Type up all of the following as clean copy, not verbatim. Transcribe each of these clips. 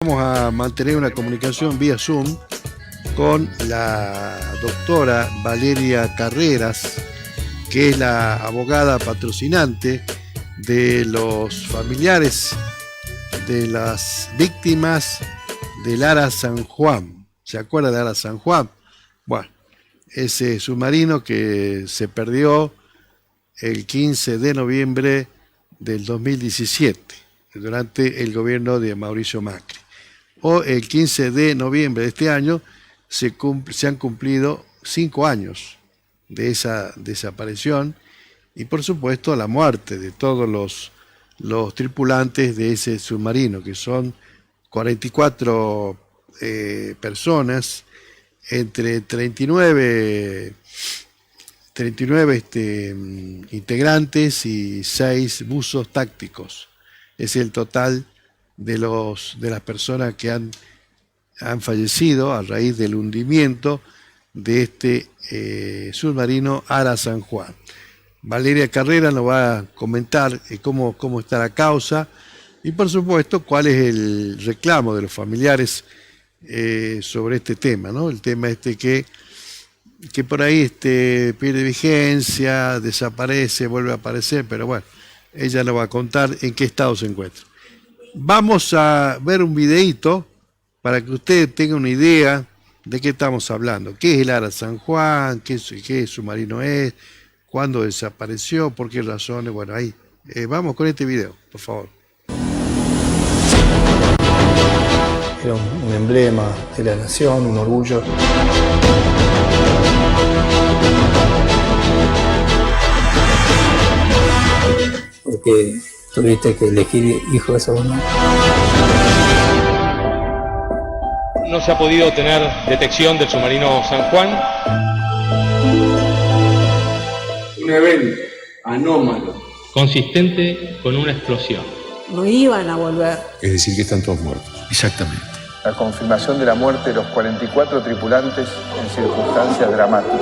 Vamos a mantener una comunicación vía Zoom con la doctora Valeria Carreras, que es la abogada patrocinante de los familiares de las víctimas del Ara San Juan. ¿Se acuerda de Ara San Juan? Bueno, ese submarino que se perdió el 15 de noviembre del 2017, durante el gobierno de Mauricio Macri. O el 15 de noviembre de este año se han cumplido 5 años de esa desaparición y por supuesto la muerte de todos los tripulantes de ese submarino, que son 44 personas, entre 39 integrantes y 6 buzos tácticos. Es el total de las personas que han fallecido a raíz del hundimiento de este submarino Ara San Juan. Valeria Carrera nos va a comentar cómo está la causa y por supuesto cuál es el reclamo de los familiares sobre este tema, ¿no? El tema que por ahí pierde vigencia, desaparece, vuelve a aparecer, pero bueno, ella nos va a contar en qué estado se encuentra. Vamos a ver un videíto para que usted tenga una idea de qué estamos hablando. ¿Qué es el Ara San Juan? ¿Qué submarino es? ¿Cuándo desapareció? ¿Por qué razones? Bueno, ahí. Vamos con este video, por favor. Era un emblema de la nación, un orgullo. Porque tuviste que elegir hijo de segundo. No se ha podido tener detección del submarino San Juan. Un evento anómalo. Consistente con una explosión. No iban a volver. Es decir, que están todos muertos. Exactamente. La confirmación de la muerte de los 44 tripulantes en circunstancias dramáticas.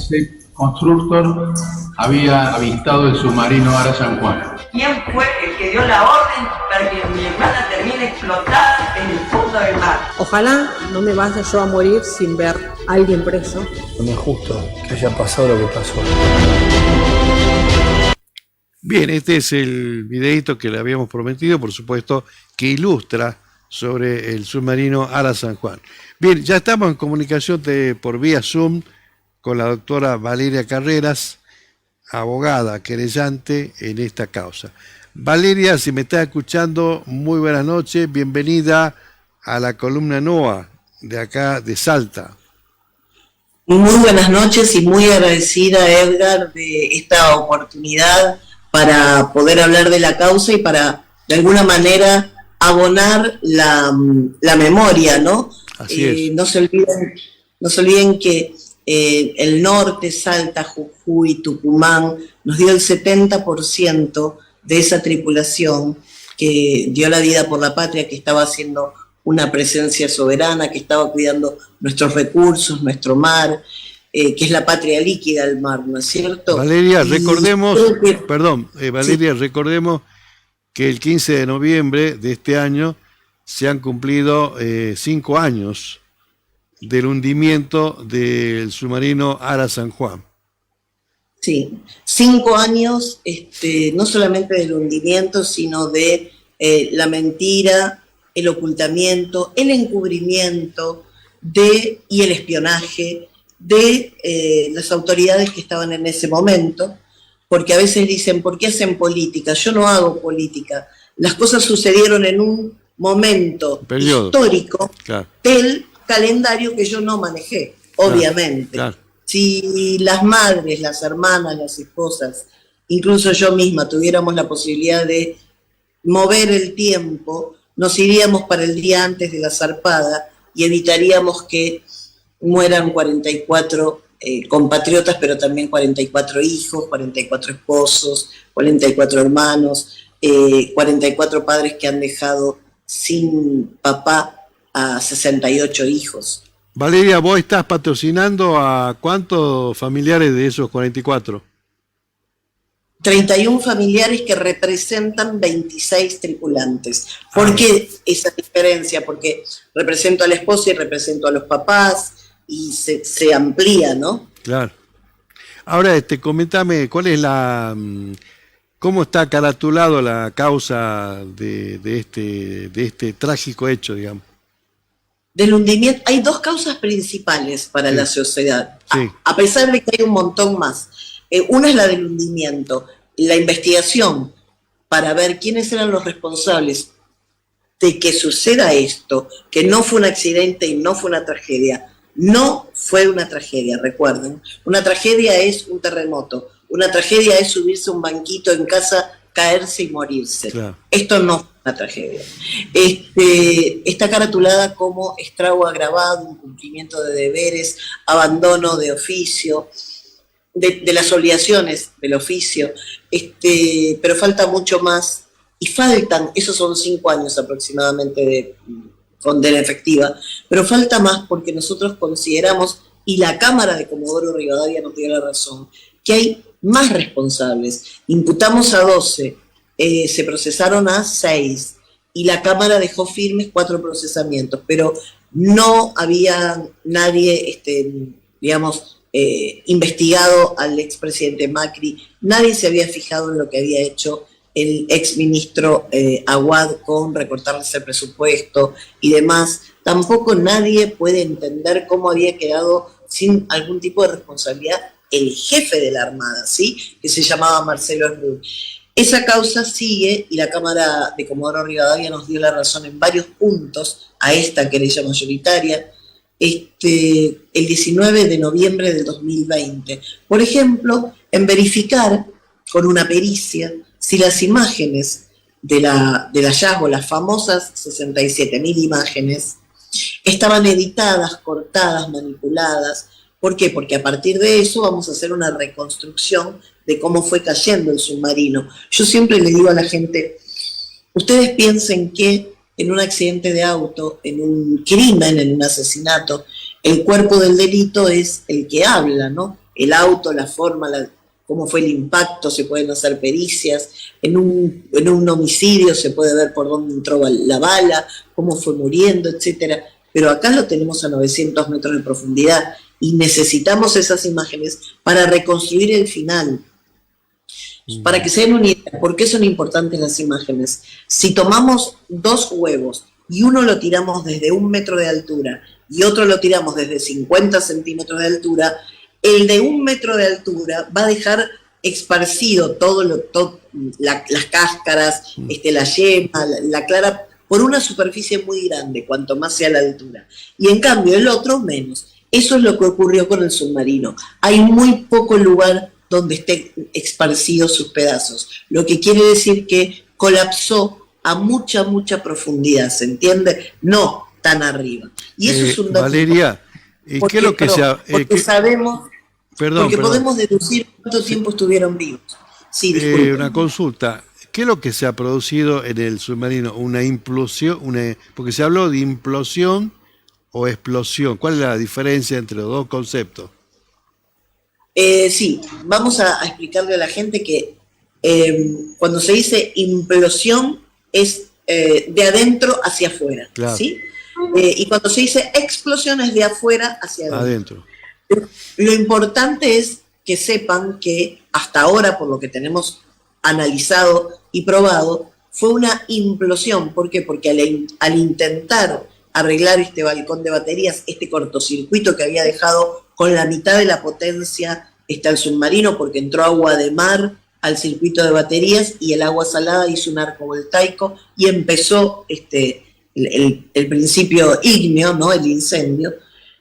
Ese constructor había avistado el submarino Ara San Juan. ¿Quién fue el que dio la orden para que mi hermana termine explotada en el fondo del mar? Ojalá no me vaya yo a morir sin ver a alguien preso. No es justo que haya pasado lo que pasó. Bien, este es el videito que le habíamos prometido, por supuesto, que ilustra sobre el submarino Ara San Juan. Bien, ya estamos en comunicación por vía Zoom con la doctora Valeria Carreras, abogada querellante en esta causa. Valeria, si me está escuchando, muy buenas noches, bienvenida a la columna NOA de acá de Salta. Muy buenas noches y muy agradecida, Edgar, de esta oportunidad para poder hablar de la causa y para, de alguna manera, abonar la memoria, ¿no? Así es. No se olviden que el norte, Salta, Jujuy, Tucumán, nos dio el 70% de esa tripulación que dio la vida por la patria, que estaba haciendo una presencia soberana, que estaba cuidando nuestros recursos, nuestro mar, que es la patria líquida del mar, ¿no es cierto? Valeria, recordemos que el 15 de noviembre de este año se han cumplido 5 años del hundimiento del submarino Ara San Juan. Sí, 5 años, no solamente del hundimiento, sino de la mentira, el ocultamiento, el encubrimiento y el espionaje de las autoridades que estaban en ese momento, porque a veces dicen, ¿por qué hacen política? Yo no hago política. Las cosas sucedieron en un momento histórico del calendario que yo no manejé, obviamente. Claro. Si las madres, las hermanas, las esposas, incluso yo misma, tuviéramos la posibilidad de mover el tiempo, nos iríamos para el día antes de la zarpada y evitaríamos que mueran 44 compatriotas, pero también 44 hijos, 44 esposos, 44 hermanos, 44 padres que han dejado sin papá a 68 hijos. Valeria, ¿vos estás patrocinando a cuántos familiares de esos 44? 31 familiares que representan 26 tripulantes. ¿Por qué esa diferencia? Porque represento a la esposa y represento a los papás y se amplía, ¿no? Claro. Ahora, coméntame, ¿cuál es cómo está caratulado la causa de este trágico hecho, digamos? Del hundimiento, hay dos causas principales para la sociedad, Sí. a pesar de que hay un montón más. Una es la del hundimiento, la investigación para ver quiénes eran los responsables de que suceda esto, que no fue un accidente y no fue una tragedia. No fue una tragedia, recuerden. Una tragedia es un terremoto, una tragedia es subirse a un banquito en casa, caerse y morirse. Claro. Esto no fue una tragedia. Está caratulada como estrago agravado, incumplimiento de deberes, abandono de oficio, de las obligaciones del oficio, pero falta mucho más, y esos son 5 años aproximadamente de condena efectiva, pero falta más porque nosotros consideramos, y la Cámara de Comodoro Rivadavia nos dio la razón, que hay más responsables. Imputamos a 12, se procesaron a 6, y la Cámara dejó firmes 4 procesamientos, pero no había nadie, investigado al expresidente Macri, nadie se había fijado en lo que había hecho el exministro Aguad con recortarles el presupuesto y demás. Tampoco nadie puede entender cómo había quedado sin algún tipo de responsabilidad el jefe de la Armada, ¿sí? Que se llamaba Marcelo Rull. Esa causa sigue y la Cámara de Comodoro Rivadavia nos dio la razón en varios puntos a esta querella mayoritaria. El 19 de noviembre del 2020. Por ejemplo, en verificar con una pericia si las imágenes del hallazgo, las famosas 67.000 imágenes, estaban editadas, cortadas, manipuladas. ¿Por qué? Porque a partir de eso vamos a hacer una reconstrucción de cómo fue cayendo el submarino. Yo siempre le digo a la gente, ustedes piensen que en un accidente de auto, en un crimen, en un asesinato, el cuerpo del delito es el que habla, ¿no? El auto, la forma, cómo fue el impacto, se pueden hacer pericias. En un homicidio se puede ver por dónde entró la bala, cómo fue muriendo, etc. Pero acá lo tenemos a 900 metros de profundidad y necesitamos esas imágenes para reconstruir el final. Para que se den una idea, ¿por qué son importantes las imágenes? Si tomamos 2 huevos y uno lo tiramos desde 1 metro de altura y otro lo tiramos desde 50 centímetros de altura, el de 1 metro de altura va a dejar esparcido las cáscaras, la yema, la clara, por una superficie muy grande, cuanto más sea la altura. Y en cambio el otro menos. Eso es lo que ocurrió con el submarino. Hay muy poco lugar donde estén esparcidos sus pedazos, lo que quiere decir que colapsó a mucha profundidad, ¿se entiende? No tan arriba. Y eso es un dato. Valeria, ¿qué es lo que porque sabemos, porque podemos deducir cuánto tiempo estuvieron vivos. Sí, disculpen. Una consulta, ¿qué es lo que se ha producido en el submarino? ¿Una implosión? Porque se habló de implosión o explosión. ¿Cuál es la diferencia entre los dos conceptos? Sí, vamos a explicarle a la gente que cuando se dice implosión es de adentro hacia afuera, claro. ¿Sí? Y cuando se dice explosión es de afuera hacia adentro. Lo importante es que sepan que hasta ahora, por lo que tenemos analizado y probado, fue una implosión. ¿Por qué? Porque al intentar arreglar este balcón de baterías, este cortocircuito que había dejado con la mitad de la potencia el submarino, porque entró agua de mar al circuito de baterías y el agua salada hizo un arco voltaico y empezó el principio ígneo, ¿no? El incendio,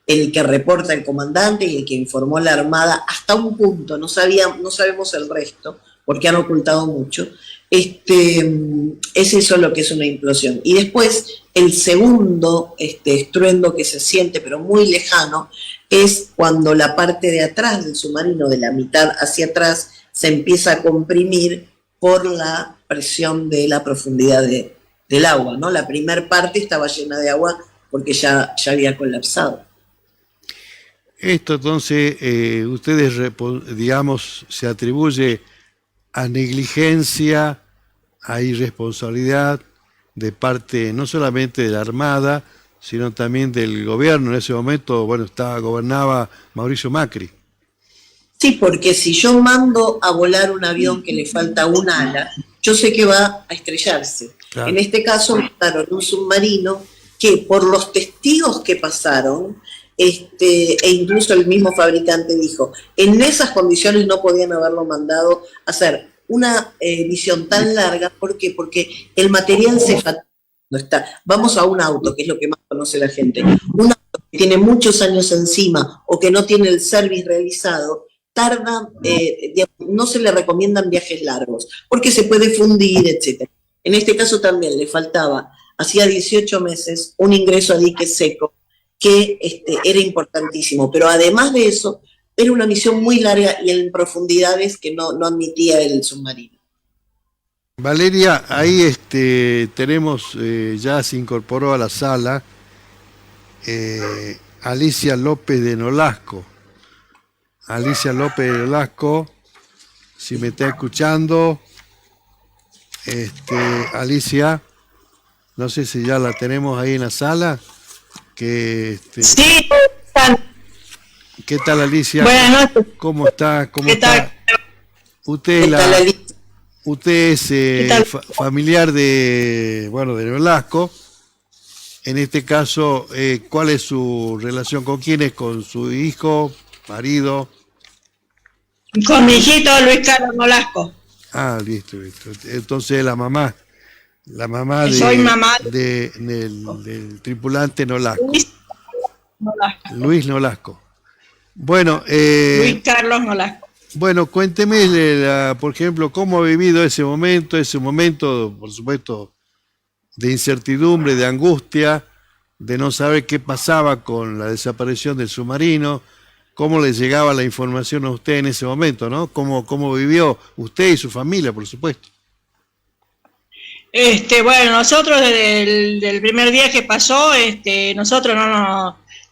el que reporta el comandante y el que informó la Armada hasta un punto, no sabemos el resto, porque han ocultado mucho. Es eso lo que es una implosión. Y después, el segundo estruendo que se siente, pero muy lejano, es cuando la parte de atrás del submarino, de la mitad hacia atrás, se empieza a comprimir por la presión de la profundidad del agua, ¿no? La primera parte estaba llena de agua porque ya había colapsado. Esto entonces, ustedes, digamos, se atribuye a negligencia, a irresponsabilidad de parte no solamente de la Armada, sino también del gobierno. En ese momento, bueno, gobernaba Mauricio Macri. Sí, porque si yo mando a volar un avión que le falta un ala, yo sé que va a estrellarse. Claro. En este caso mandaron un submarino que por los testigos que pasaron, e incluso el mismo fabricante dijo, en esas condiciones no podían haberlo mandado a hacer una misión tan larga. ¿Por qué? Porque el material se fatiga. Vamos a un auto, que es lo que más conoce la gente. Un auto que tiene muchos años encima o que no tiene el service realizado, tarda, no se le recomiendan viajes largos, porque se puede fundir, etc. En este caso también le faltaba, hacía 18 meses, un ingreso a dique seco, que era importantísimo, pero además de eso, era una misión muy larga y en profundidades que no admitía el submarino. Valeria, ahí tenemos, ya se incorporó a la sala, Alicia López de Nolasco. Alicia López de Nolasco, si me está escuchando, Alicia, no sé si ya la tenemos ahí en la sala. Sí. ¿Qué tal, Alicia? Buenas noches. ¿Cómo está? ¿Qué está? Usted es familiar de Nolasco. En este caso, ¿cuál es su relación? ¿Con quién es? ¿Con su hijo, marido? Con mi hijito Luis Carlos Nolasco. Ah, listo. Entonces la mamá Soy mamá del tripulante Nolasco. Luis Nolasco. Bueno, Luis Carlos Nolasco. Bueno, cuénteme, por ejemplo, cómo ha vivido ese momento, por supuesto, de incertidumbre, de angustia, de no saber qué pasaba con la desaparición del submarino, cómo le llegaba la información a usted en ese momento, ¿no? Cómo vivió usted y su familia, por supuesto. Bueno, nosotros desde el primer día que pasó, nosotros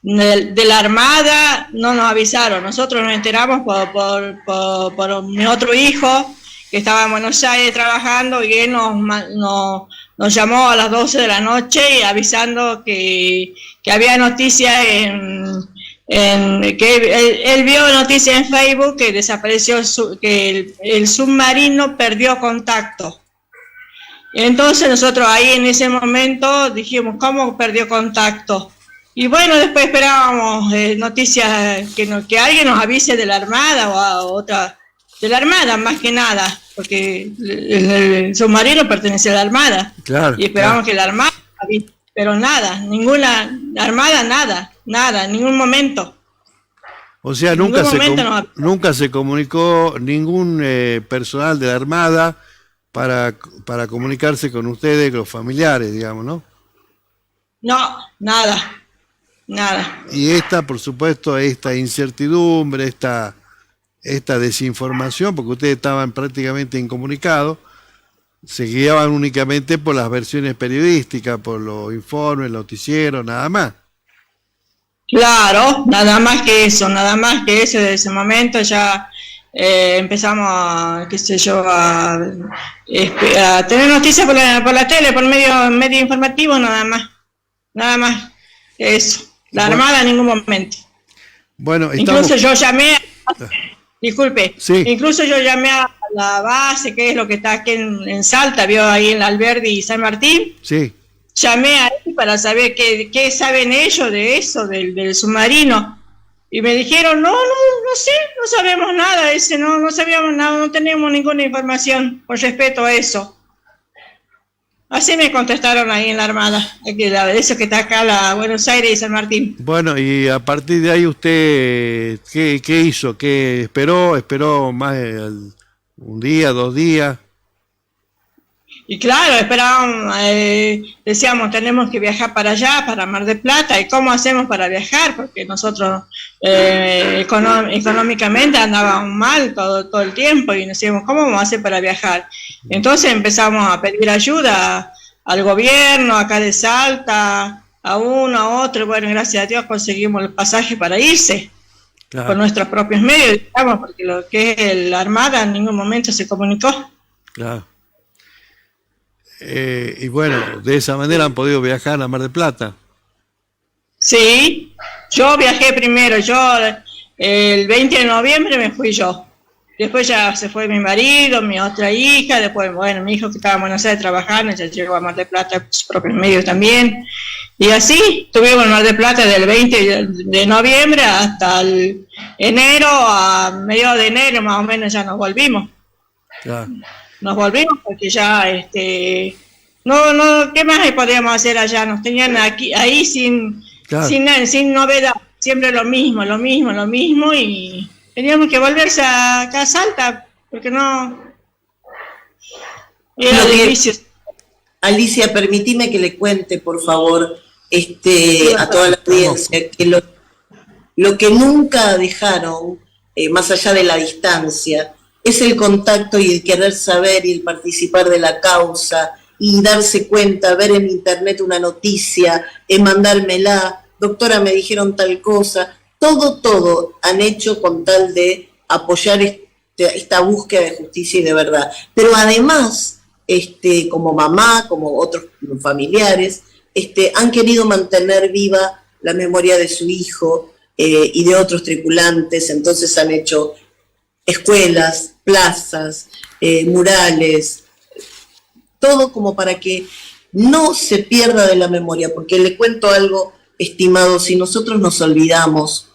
de la Armada no nos avisaron, nosotros nos enteramos por mi otro hijo que estaba en Buenos Aires trabajando y él nos llamó a las 12 de la noche avisando que había noticias que él vio noticias en Facebook que desapareció, que el submarino perdió contacto. Entonces nosotros ahí en ese momento dijimos, ¿cómo perdió contacto? Y bueno, después esperábamos noticias, que alguien nos avise de la Armada o a otra, de la Armada más que nada, porque el submarino pertenece a la Armada. Claro, y esperábamos que la Armada, pero nada, ninguna Armada, nada, en ningún momento. O sea, nunca se comunicó ningún personal de la Armada para comunicarse con ustedes, con los familiares, digamos, ¿no? No, nada. Y por supuesto, esta incertidumbre, esta desinformación, porque ustedes estaban prácticamente incomunicados, se guiaban únicamente por las versiones periodísticas, por los informes, noticieros, nada más. Claro, nada más que eso, desde ese momento ya empezamos a tener noticias por la tele, por medio informativo, nada más que eso. La Armada en ningún momento. Bueno, incluso yo llamé incluso yo llamé a la base, que es lo que está aquí en Salta, vio ahí en Alberdi y San Martín. Sí. Llamé ahí para saber qué saben ellos de eso, del submarino. Y me dijeron, no sé, no sabemos nada, no sabíamos nada, no teníamos ninguna información con respecto a eso. Así me contestaron ahí en la Armada, eso que está acá, la Buenos Aires y San Martín. Bueno, y a partir de ahí usted, ¿qué hizo? ¿Qué esperó? ¿Esperó más un día, 2 días? Y claro, esperábamos, decíamos, tenemos que viajar para allá, para Mar del Plata, ¿y cómo hacemos para viajar? Porque nosotros económicamente andábamos mal todo el tiempo y decíamos, ¿cómo vamos a hacer para viajar? Entonces empezamos a pedir ayuda al gobierno, acá de Salta, a uno, a otro, bueno, gracias a Dios conseguimos el pasaje para irse. por nuestros propios medios, digamos, porque lo que es la Armada en ningún momento se comunicó. Claro. Y bueno, de esa manera han podido viajar a Mar del Plata. Sí, yo viajé primero, el 20 de noviembre me fui yo. Después ya se fue mi marido, mi otra hija, después, bueno, mi hijo que estaba en Buenos Aires trabajando, ya llegó a Mar del Plata por sus propios medios también. Y así estuvimos en Mar del Plata del 20 de noviembre hasta el enero, a mediados de enero más o menos ya nos volvimos. Claro. Nos volvimos porque ya, no, ¿qué más podíamos hacer allá? Nos tenían ahí sin novedad, siempre lo mismo, y teníamos que volverse acá a Salta, porque no era difícil. Alicia, permitime que le cuente, por favor, a toda la audiencia, que lo que nunca dejaron, más allá de la distancia, es el contacto y el querer saber y el participar de la causa y darse cuenta, ver en internet una noticia, mandármela, doctora, me dijeron tal cosa, todo han hecho con tal de apoyar esta búsqueda de justicia y de verdad. Pero además, como mamá, como otros familiares, han querido mantener viva la memoria de su hijo y de otros tripulantes, entonces han hecho escuelas, plazas, murales, todo como para que no se pierda de la memoria, porque le cuento algo, estimado, si nosotros nos olvidamos,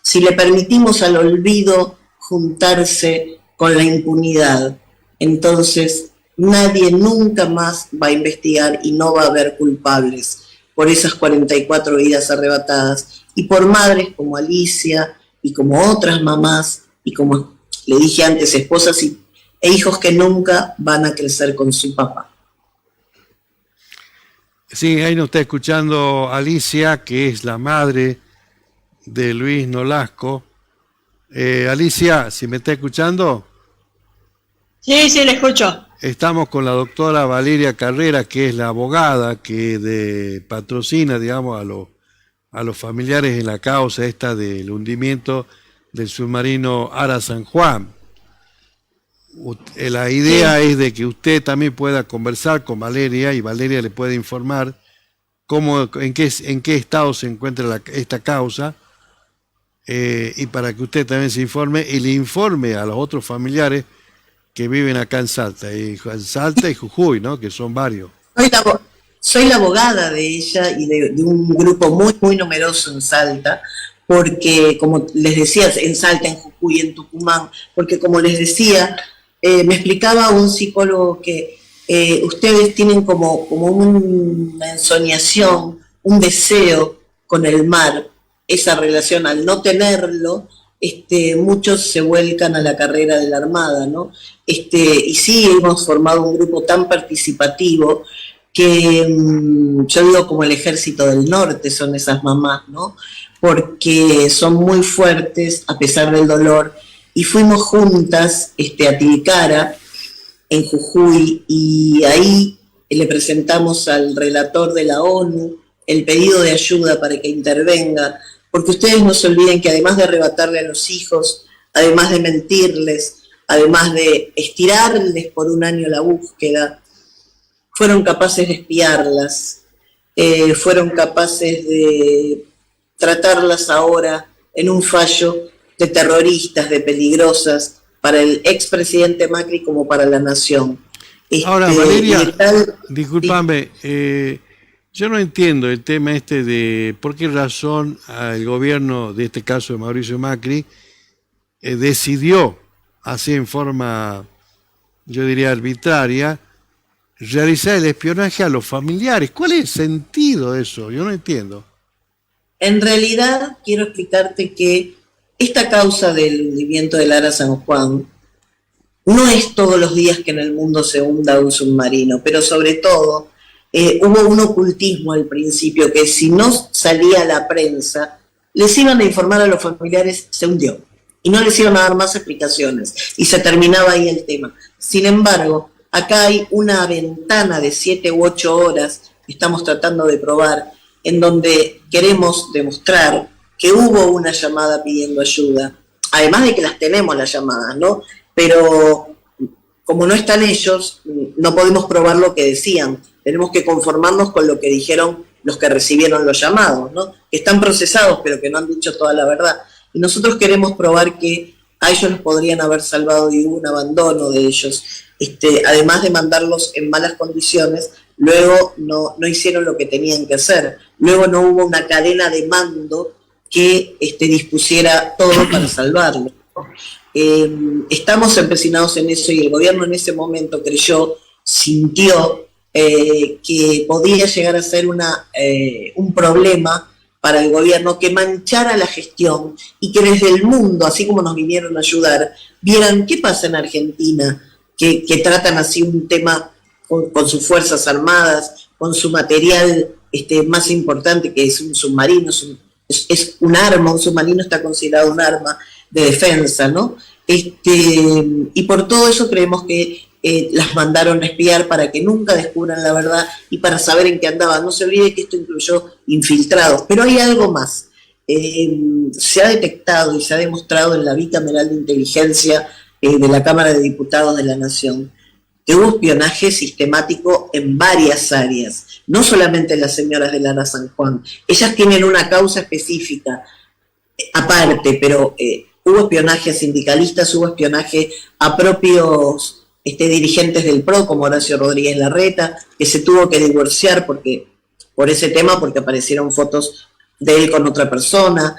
si le permitimos al olvido juntarse con la impunidad, entonces nadie nunca más va a investigar y no va a haber culpables por esas 44 vidas arrebatadas y por madres como Alicia y como otras mamás y como le dije antes, esposas e hijos que nunca van a crecer con su papá. Sí, ahí nos está escuchando Alicia, que es la madre de Luis Nolasco. Alicia, si me está escuchando. Sí, le escucho. Estamos con la doctora Valeria Carreras, que es la abogada que patrocina, digamos, a los familiares en la causa esta del hundimiento del submarino Ara San Juan. La idea es de que usted también pueda conversar con Valeria y Valeria le puede informar en qué estado se encuentra esta causa, y para que usted también se informe y le informe a los otros familiares que viven acá en Salta y Jujuy, ¿no? Que son varios. Soy la abogada de ella y de un grupo muy, muy numeroso en Salta, porque como les decía, en Salta, en Jujuy, en Tucumán, porque como les decía, me explicaba un psicólogo que ustedes tienen como una ensoñación, un deseo con el mar, esa relación, al no tenerlo, muchos se vuelcan a la carrera de la Armada, ¿no? Y sí, hemos formado un grupo tan participativo que yo digo como el Ejército del Norte son esas mamás, ¿no? Porque son muy fuertes a pesar del dolor, y fuimos juntas a Tilcara, en Jujuy, y ahí le presentamos al relator de la ONU el pedido de ayuda para que intervenga, porque ustedes no se olviden que además de arrebatarle a los hijos, además de mentirles, además de estirarles por un año la búsqueda, fueron capaces de espiarlas, fueron capaces de tratarlas ahora en un fallo de terroristas, de peligrosas, para el expresidente Macri como para la nación. Ahora, Valeria, discúlpame, yo no entiendo el tema de por qué razón el gobierno, de este caso de Mauricio Macri, decidió, así en forma, yo diría arbitraria, realizar el espionaje a los familiares. ¿Cuál es el sentido de eso? Yo no entiendo. En realidad, quiero explicarte que esta causa del hundimiento del Ara San Juan no es todos los días que en el mundo se hunda un submarino, pero sobre todo hubo un ocultismo al principio que si no salía a la prensa, les iban a informar a los familiares, se hundió, y no les iban a dar más explicaciones, y se terminaba ahí el tema. Sin embargo, acá hay una ventana de 7 u 8 horas, estamos tratando de probar, en donde queremos demostrar que hubo una llamada pidiendo ayuda, además de que las tenemos las llamadas, ¿no? Pero como no están ellos, no podemos probar lo que decían, tenemos que conformarnos con lo que dijeron los que recibieron los llamados, ¿no? Que están procesados, pero que no han dicho toda la verdad. Y nosotros queremos probar que a ellos los podrían haber salvado y hubo un abandono de ellos. Además de mandarlos en malas condiciones, luego no hicieron lo que tenían que hacer. Luego no hubo una cadena de mando que dispusiera todo para salvarlos. Estamos empecinados en eso y el gobierno en ese momento sintió que podía llegar a ser un problema para el gobierno que manchara la gestión y que desde el mundo, así como nos vinieron a ayudar, vieran qué pasa en Argentina, que tratan así un tema con sus fuerzas armadas, con su material más importante, que es un submarino, es un arma, un submarino está considerado un arma de defensa, ¿no? Y por todo eso creemos que las mandaron a espiar para que nunca descubran la verdad y para saber en qué andaban. No se olvide que esto incluyó infiltrados, pero hay algo más. Se ha detectado y se ha demostrado en la bicameral de inteligencia de la Cámara de Diputados de la Nación que hubo espionaje sistemático en varias áreas, no solamente las señoras de Lara San Juan. Ellas tienen una causa específica aparte, pero hubo espionaje a sindicalistas, hubo espionaje a propios dirigentes del PRO, como Horacio Rodríguez Larreta, que se tuvo que divorciar por ese tema, porque aparecieron fotos de él con otra persona.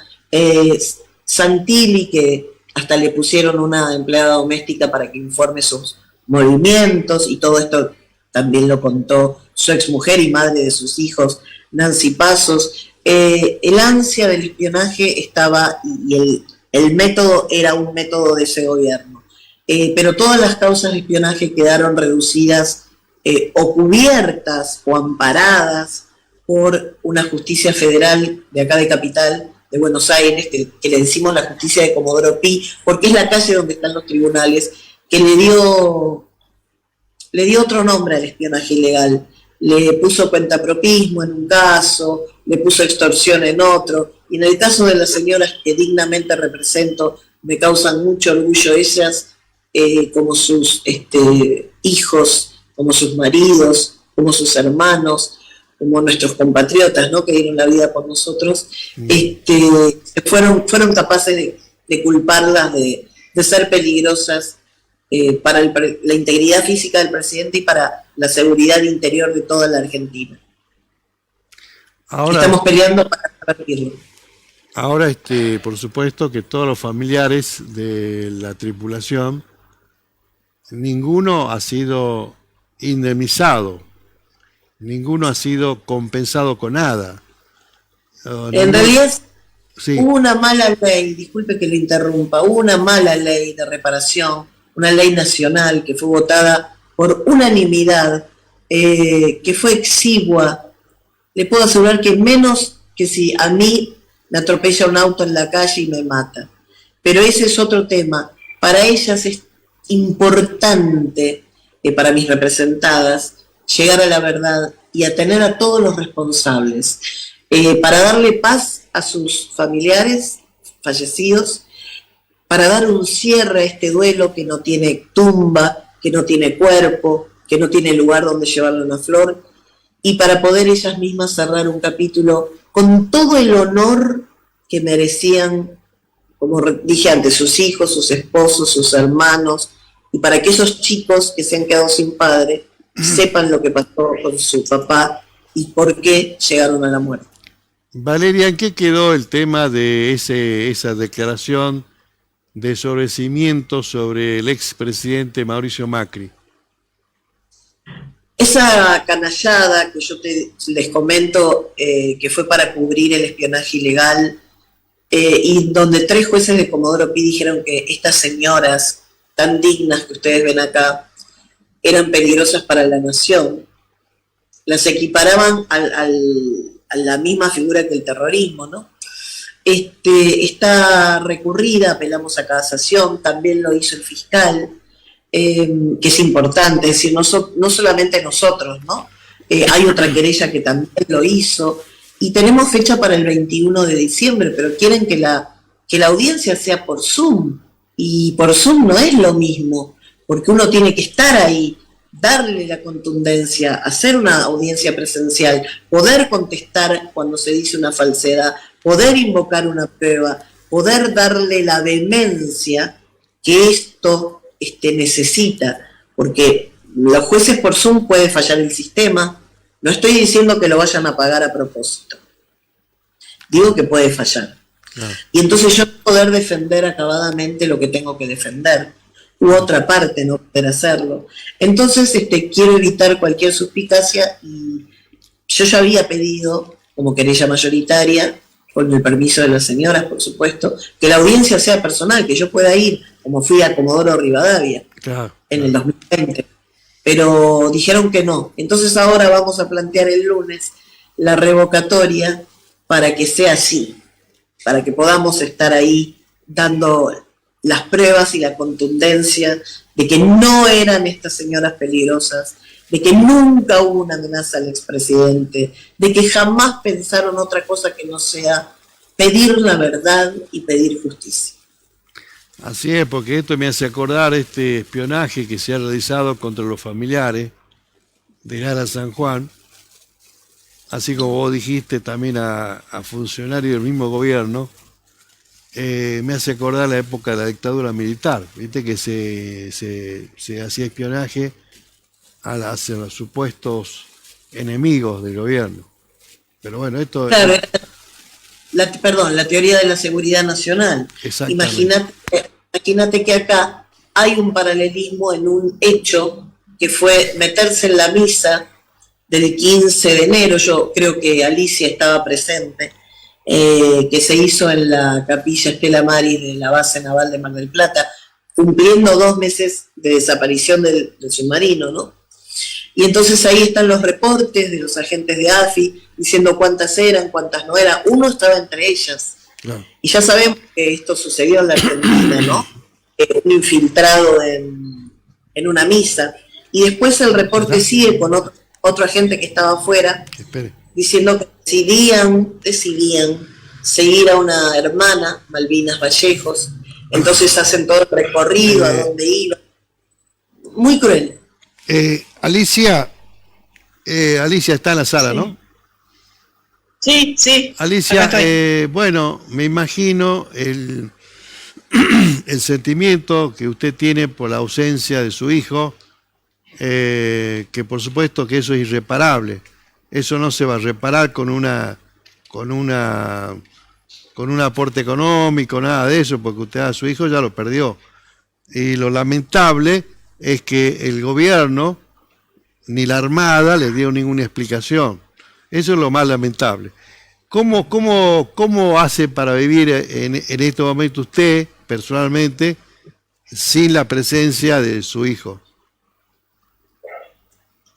Santilli, que hasta le pusieron una empleada doméstica para que informe sus movimientos, y todo esto también lo contó su exmujer y madre de sus hijos, Nancy Pasos. El ansia del espionaje estaba, y el método era un método de ese gobierno. Pero todas las causas de espionaje quedaron reducidas o cubiertas o amparadas por una justicia federal de acá de Capital, de Buenos Aires, que le decimos la justicia de Comodoro Pi, porque es la calle donde están los tribunales, que le dio otro nombre al espionaje ilegal. Le puso cuentapropismo en un caso, le puso extorsión en otro, y en el caso de las señoras que dignamente represento, me causan mucho orgullo ellas, como sus hijos, como sus maridos, como sus hermanos, como nuestros compatriotas, ¿no?, que dieron la vida por nosotros, fueron capaces de culparlas de ser peligrosas para la integridad física del presidente y para la seguridad interior de toda la Argentina. Estamos peleando para revertirlo. Ahora, por supuesto que todos los familiares de la tripulación, ninguno ha sido indemnizado, ninguno ha sido compensado con nada. En realidad sí. Hubo una mala ley, disculpe que le interrumpa, hubo una mala ley de reparación, una ley nacional que fue votada por unanimidad, que fue exigua. Le puedo asegurar que menos que si a mí me atropella un auto en la calle y me mata. Pero ese es otro tema. Para ellas es importante, para mis representadas, llegar a la verdad y a tener a todos los responsables, para darle paz a sus familiares fallecidos, para dar un cierre a este duelo que no tiene tumba, que no tiene cuerpo, que no tiene lugar donde llevarle una flor, y para poder ellas mismas cerrar un capítulo con todo el honor que merecían, como dije antes, sus hijos, sus esposos, sus hermanos, y para que esos chicos que se han quedado sin padre sepan lo que pasó con su papá y por qué llegaron a la muerte. Valeria, ¿en qué quedó el tema de esa declaración de sobrecimiento sobre el expresidente Mauricio Macri? Esa canallada que yo les comento, que fue para cubrir el espionaje ilegal, y donde 3 jueces de Comodoro Pi dijeron que estas señoras tan dignas que ustedes ven acá eran peligrosas para la nación, las equiparaban a la misma figura que el terrorismo, ¿no? Está recurrida, apelamos a casación, también lo hizo el fiscal, que es importante, es decir, no solamente nosotros, ¿no? Hay otra querella que también lo hizo, y tenemos fecha para el 21 de diciembre, pero quieren que la audiencia sea por Zoom, y por Zoom no es lo mismo, porque uno tiene que estar ahí, darle la contundencia, hacer una audiencia presencial, poder contestar cuando se dice una falsedad, poder invocar una prueba, poder darle la vehemencia que esto necesita, porque los jueces por Zoom puede fallar el sistema. No estoy diciendo que lo vayan a pagar a propósito, digo que puede fallar. Claro. Y entonces yo poder defender acabadamente lo que tengo que defender, u otra parte no poder hacerlo. Entonces quiero evitar cualquier suspicacia, y yo ya había pedido, como querella mayoritaria, con el permiso de las señoras, por supuesto, que la audiencia sea personal, que yo pueda ir, como fui a Comodoro Rivadavia, claro, en el 2020. Pero dijeron que no. Entonces ahora vamos a plantear el lunes la revocatoria para que sea así, para que podamos estar ahí dando las pruebas y la contundencia de que no eran estas señoras peligrosas, de que nunca hubo una amenaza al expresidente, de que jamás pensaron otra cosa que no sea pedir la verdad y pedir justicia. Así es, porque esto me hace acordar este espionaje que se ha realizado contra los familiares de Lara San Juan, así como vos dijiste también a funcionarios del mismo gobierno. Me hace acordar la época de la dictadura militar, viste que se hacía espionaje hacia los supuestos enemigos del gobierno. Pero bueno, esto... Claro, la teoría de la seguridad nacional. Imagínate que acá hay un paralelismo en un hecho que fue meterse en la misa del 15 de enero, yo creo que Alicia estaba presente, que se hizo en la capilla Estela Maris de la base naval de Mar del Plata, cumpliendo 2 meses de desaparición del submarino, ¿no? Y entonces ahí están los reportes de los agentes de AFI diciendo cuántas eran, cuántas no eran. Uno estaba entre ellas. Claro. Y ya sabemos que esto sucedió en la Argentina, ¿no? Un infiltrado en una misa. Y después el reporte sigue con otro agente que estaba afuera, diciendo que decidían seguir a una hermana, Malvinas Vallejos. Entonces hacen todo el recorrido, a dónde iban. Muy cruel. Alicia está en la sala, ¿no? Sí, sí. Alicia, bueno, me imagino el sentimiento que usted tiene por la ausencia de su hijo, que por supuesto que eso es irreparable. Eso no se va a reparar con un aporte económico, nada de eso, porque usted a su hijo ya lo perdió. Y lo lamentable es que el gobierno ni la Armada le dio ninguna explicación. Eso es lo más lamentable. ¿Cómo hace para vivir en este momento usted, personalmente, sin la presencia de su hijo?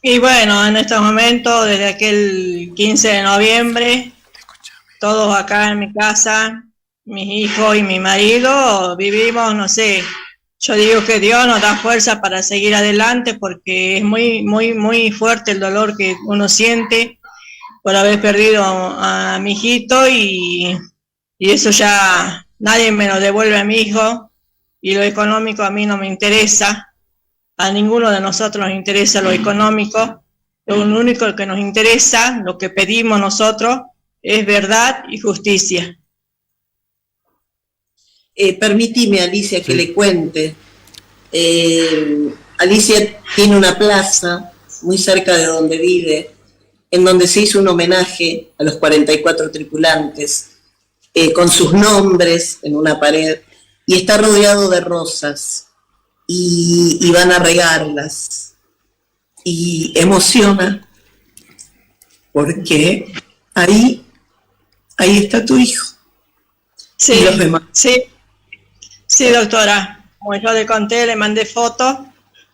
Y bueno, en estos momentos, desde aquel 15 de noviembre, todos acá en mi casa, mis hijos y mi marido, vivimos, no sé, yo digo que Dios nos da fuerza para seguir adelante, porque es muy, muy, muy fuerte el dolor que uno siente por haber perdido a mi hijito, y eso ya nadie me lo devuelve a mi hijo, y lo económico a mí no me interesa, a ninguno de nosotros nos interesa lo económico, lo único que nos interesa, lo que pedimos nosotros, es verdad y justicia. Permíteme, Alicia, que le cuente. Alicia tiene una plaza muy cerca de donde vive, en donde se hizo un homenaje a los 44 tripulantes, con sus nombres en una pared, y está rodeado de rosas, y van a regarlas, y emociona, porque ahí está tu hijo. Sí, y los demás. Sí, doctora, como yo le conté, le mandé fotos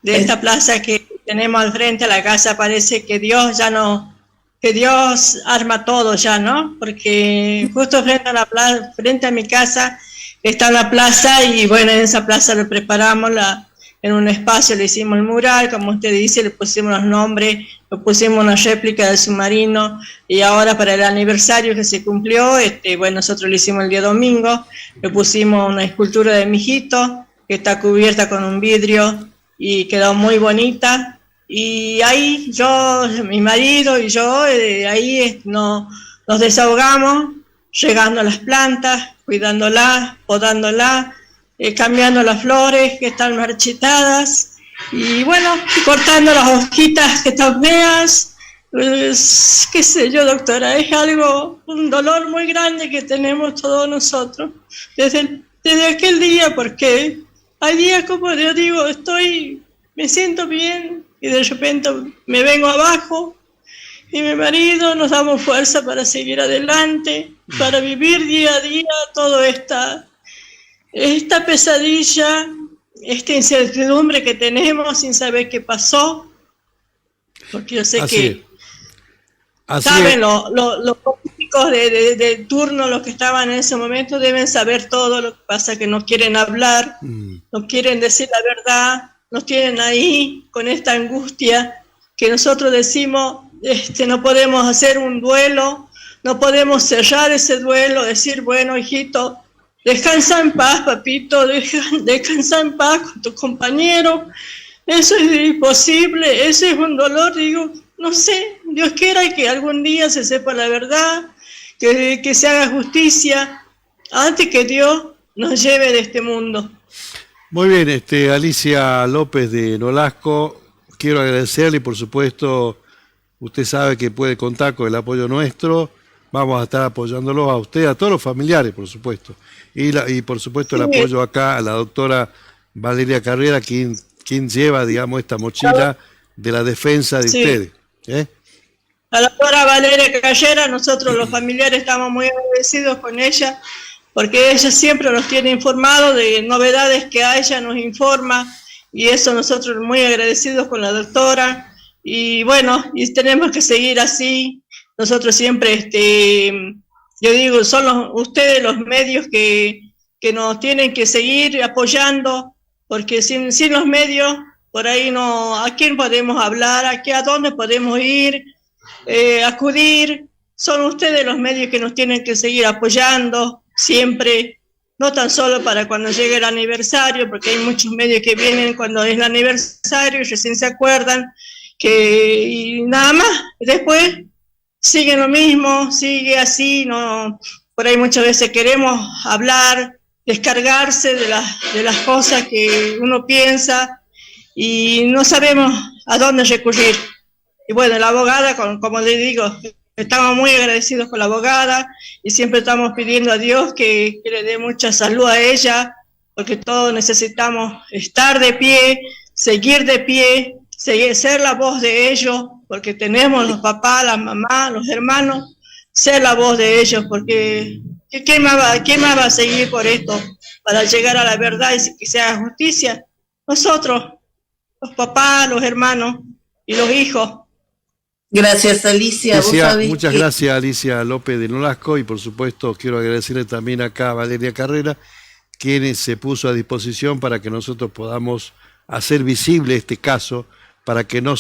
de esta plaza que tenemos al frente a la casa. Parece que Dios arma todo ya, ¿no? Porque justo frente a la plaza, frente a mi casa está la plaza, y bueno, en esa plaza le preparamos en un espacio le hicimos el mural, como usted dice, le pusimos los nombres, le pusimos una réplica del submarino, y ahora para el aniversario que se cumplió, bueno, nosotros lo hicimos el día domingo, le pusimos una escultura de mi hijito, que está cubierta con un vidrio, y quedó muy bonita, y ahí yo, mi marido y yo, ahí nos desahogamos, regando las plantas, cuidándolas, podándolas, cambiando las flores que están marchitadas, y bueno, cortando las hojitas que están feas, qué sé yo, doctora, es un dolor muy grande que tenemos todos nosotros, desde aquel día, porque hay días como yo digo, me siento bien, y de repente me vengo abajo, y mi marido nos damos fuerza para seguir adelante, para vivir día a día toda esta pesadilla, esta incertidumbre que tenemos sin saber qué pasó, porque yo sé que saben los políticos de turno, los que estaban en ese momento, deben saber todo, lo que pasa que no quieren hablar, no quieren decir la verdad, nos tienen ahí con esta angustia que nosotros decimos, no podemos hacer un duelo, no podemos cerrar ese duelo, decir, bueno, hijito, descansa en paz, papito, descansa en paz con tu compañero, eso es imposible, eso es un dolor, digo, no sé, Dios quiera que algún día se sepa la verdad, que se haga justicia, antes que Dios nos lleve de este mundo. Muy bien, Alicia López de Nolasco, quiero agradecerle y por supuesto usted sabe que puede contar con el apoyo nuestro, vamos a estar apoyándolo a usted, a todos los familiares por supuesto, y por supuesto el apoyo acá a la doctora Valeria Carrera, quien lleva, digamos, esta mochila de la defensa de ustedes. La doctora Valeria Carrera, nosotros los familiares estamos muy agradecidos con ella, porque ella siempre nos tiene informados de novedades que a ella nos informa, y eso nosotros muy agradecidos con la doctora, y bueno, y tenemos que seguir así, nosotros siempre, yo digo, son ustedes los medios que nos tienen que seguir apoyando, porque sin los medios, por ahí no, ¿a quién podemos hablar? ¿A dónde podemos ir? Acudir, son ustedes los medios que nos tienen que seguir apoyando, siempre, no tan solo para cuando llegue el aniversario, porque hay muchos medios que vienen cuando es el aniversario y recién se acuerdan, y nada más, después sigue lo mismo, sigue así, no, por ahí muchas veces queremos hablar, descargarse de las cosas que uno piensa y no sabemos a dónde recurrir. Y bueno, la abogada, como le digo, estamos muy agradecidos con la abogada y siempre estamos pidiendo a Dios que le dé mucha salud a ella, porque todos necesitamos estar de pie, seguir de pie, ser la voz de ellos, porque tenemos los papás, las mamás, los hermanos, ser la voz de ellos, porque ¿quién más va a seguir por esto para llegar a la verdad y que se haga justicia? Nosotros, los papás, los hermanos y los hijos. Gracias, Alicia. Muchas gracias, Alicia López de Nolasco, y por supuesto quiero agradecerle también acá a Valeria Carrera, quien se puso a disposición para que nosotros podamos hacer visible este caso, para que no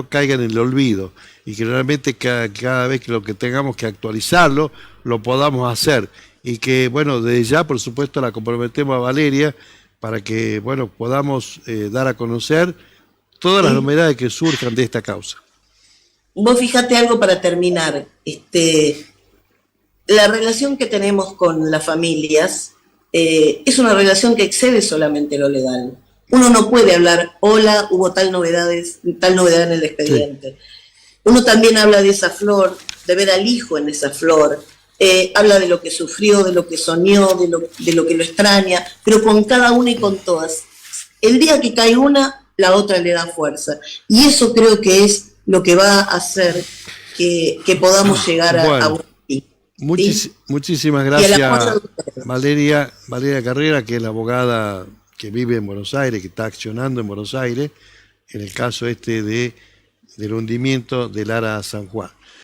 caiga en el olvido y que realmente cada vez que lo que tengamos que actualizarlo, lo podamos hacer. Y que, bueno, desde ya, por supuesto, la comprometemos a Valeria para que, bueno, podamos dar a conocer todas las novedades que surjan de esta causa. Vos fíjate algo para terminar. La relación que tenemos con las familias es una relación que excede solamente lo legal. Uno no puede hablar, hola, hubo tal novedad en el expediente. Sí. Uno también habla de esa flor, de ver al hijo en esa flor, habla de lo que sufrió, de lo que soñó, de lo que lo extraña, pero con cada una y con todas. El día que cae una, la otra le da fuerza. Y eso creo que es lo que va a hacer que podamos llegar a un fin. Muchísimas gracias, Valeria Carrera, que es la abogada que vive en Buenos Aires, que está accionando en Buenos Aires, en el caso del hundimiento del Ara San Juan.